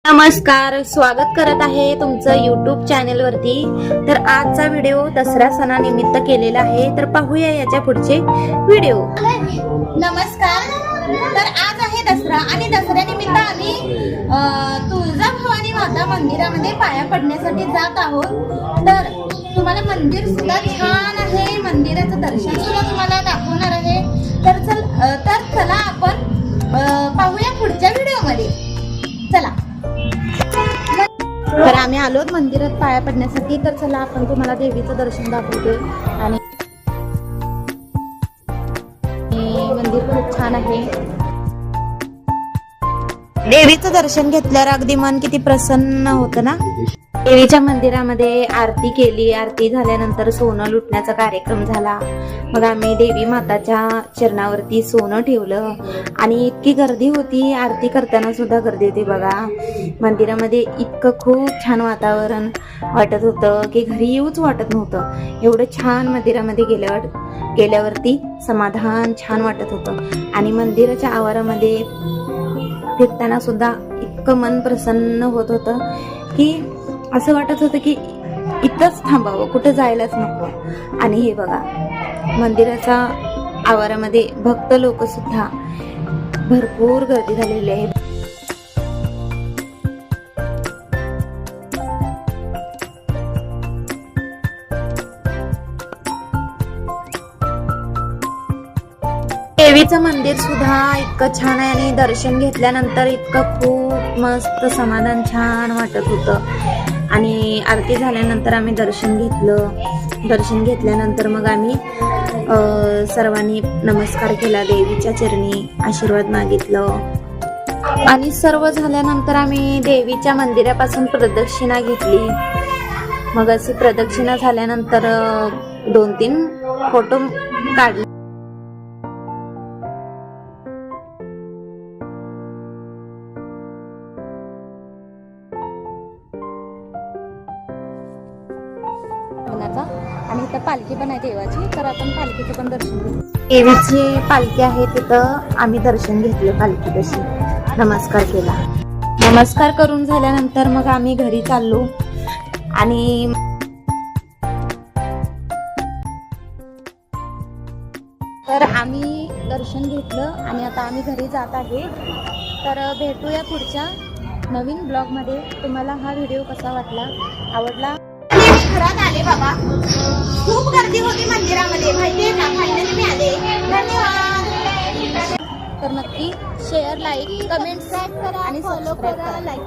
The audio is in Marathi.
नमस्कार, स्वागत करत आहे तुमचं YouTube चॅनल वरती। तर आजचा व्हिडिओ दसरा सणानिमित्त केलेला आहे, तर पाहूया याच्या पुढचे व्हिडिओ। नमस्कार। तर आज आहे दसरा आणि दसऱ्यानिमित्त आम्ही तुळजाभवानी माता मंदिरामध्ये पाया पडण्यासाठी जात आहोत। तर तुम्हाला मंदिर सुद्धा छान आहे, मंदिराचं दर्शन सुद्धा तुम्हाला दाखवणार आहे। तर चला आपण पाहूया पुढच्या व्हिडिओमध्ये। चला। तर आम्ही आलो मंदिरात पाया पडण्यासाठी, तर चला आपण तुम्हाला देवीचं दर्शन दाखवतो। आणि मंदिर खूप छान आहे। देवीचं दर्शन घेतल्यावर अगदी मन किती प्रसन्न होतं ना। देवीच्या मंदिरामध्ये आरती केली, आरती झाल्यानंतर सोनं लुटण्याचा कार्यक्रम झाला। मग आम्ही देवी माताच्या चरणावरती सोनं ठेवलं आणि इतकी गर्दी होती, आरती करताना सुद्धा गर्दी होती बघा। मंदिरामध्ये इतकं खूप छान वातावरण वाटत होतं की घरी येऊच वाटत नव्हतं। एवढं छान मंदिरामध्ये गेल्यावरती समाधान छान वाटत होतं। आणि मंदिराच्या आवारामध्ये फिरताना सुद्धा इतकं मन प्रसन्न होत होतं की असं वाटत होतं की इथंच थांबावं, कुठं जायलाच नको। आणि हे बघा, मंदिराच्या आवारामध्ये भक्त लोक सुद्धा भरपूर गर्दी झालेली आहे। देवीचं मंदिर सुद्धा इतकं छान आहे आणि दर्शन घेतल्यानंतर इतकं खूप मस्त समाधान छान वाटत होतं। आणि आरती झाल्यानंतर आम्ही दर्शन घेतलं। दर्शन घेतल्यानंतर मग आम्ही सर्वांनी नमस्कार केला, देवीच्या चरणी आशीर्वाद मागितलं। आणि सर्व झाल्यानंतर आम्ही देवीच्या मंदिरापासून प्रदक्षिणा घेतली। मग अशी प्रदक्षिणा झाल्यानंतर 2-3 फोटो काढले। आणि इथं पालखी पण आहे देवाची, तर आपण पालखीचं पण दर्शन घेऊ। देवीची पालखी आहे, तिथं आम्ही दर्शन घेतलं पालखी तशी, नमस्कार केला। नमस्कार करून झाल्यानंतर मग आम्ही घरी चाललो। आणि तर आम्ही दर्शन घेतलं आणि आता आम्ही घरी जात आहे। तर भेटूया पुढच्या नवीन ब्लॉग मध्ये। तुम्हाला हा व्हिडिओ कसा वाटला, आवडला? घरात आले बाबा, खूप गर्दी होती मंदिरामध्ये, माहितीये का? फायनली मी आले। धन्यवाद। तर नक्की शेअर, लाईक, कमेंट, सबस्क्राईब करा आणि फॉलो करा, लाईक